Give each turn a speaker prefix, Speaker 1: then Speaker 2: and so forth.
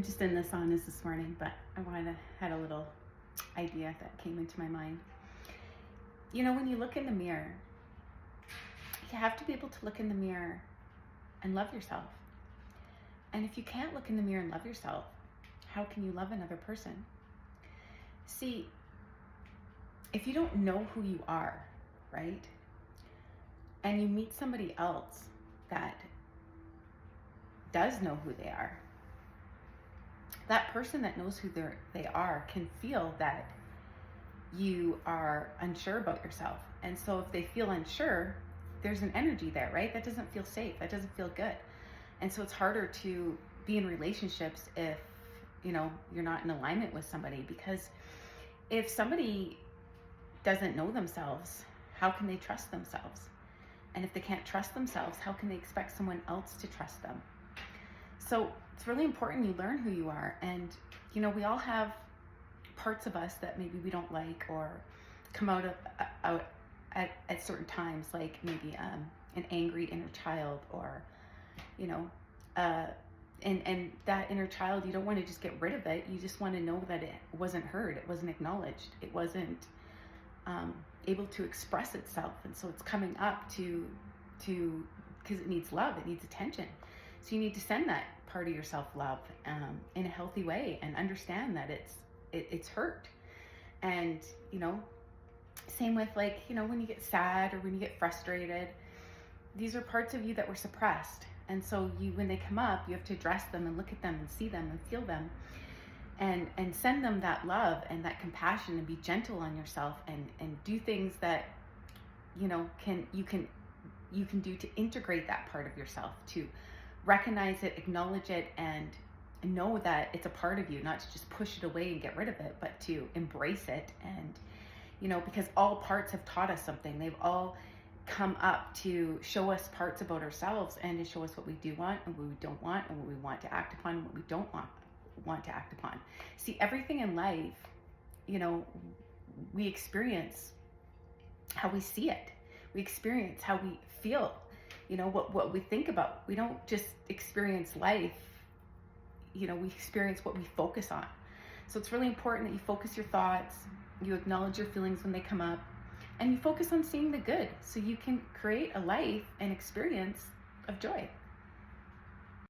Speaker 1: I'm just in the saunas this morning, but had a little idea that came into my mind. You know, when you look in the mirror, you have to be able to look in the mirror and love yourself. And if you can't look in the mirror and love yourself, how can you love another person? See, if you don't know who you are, right? And you meet somebody else that does know who they are, that person that knows who they are can feel that you are unsure about yourself. And so if they feel unsure, there's an energy there, right? That doesn't feel safe. That doesn't feel good. And so it's harder to be in relationships if, you're not in alignment with somebody, because if somebody doesn't know themselves, how can they trust themselves? And if they can't trust themselves, how can they expect someone else to trust them? So it's really important you learn who you are. And, we all have parts of us that maybe we don't like or come out at certain times, like maybe an angry inner child, or, and that inner child, you don't want to just get rid of it. You just want to know that it wasn't heard, it wasn't acknowledged, it wasn't able to express itself. And so it's coming up to because it needs love, it needs attention. So you need to send that part of yourself love in a healthy way, and understand that it's hurt. And same with when you get sad or when you get frustrated, these are parts of you that were suppressed. And so when they come up, you have to address them and look at them and see them and feel them, and send them that love and that compassion, and be gentle on yourself, and do things that you can do to integrate that part of yourself, to recognize it, acknowledge it, and know that it's a part of you, not to just push it away and get rid of it, but to embrace it. And because all parts have taught us something. They've all come up to show us parts about ourselves, and to show us what we do want and what we don't want, and what we want to act upon and what we don't want to act upon. See, everything in life, we experience how we see it. We experience how we feel, what we think about. We don't just experience life, we experience what we focus on. So it's really important that you focus your thoughts, you acknowledge your feelings when they come up, and you focus on seeing the good, so you can create a life and experience of joy.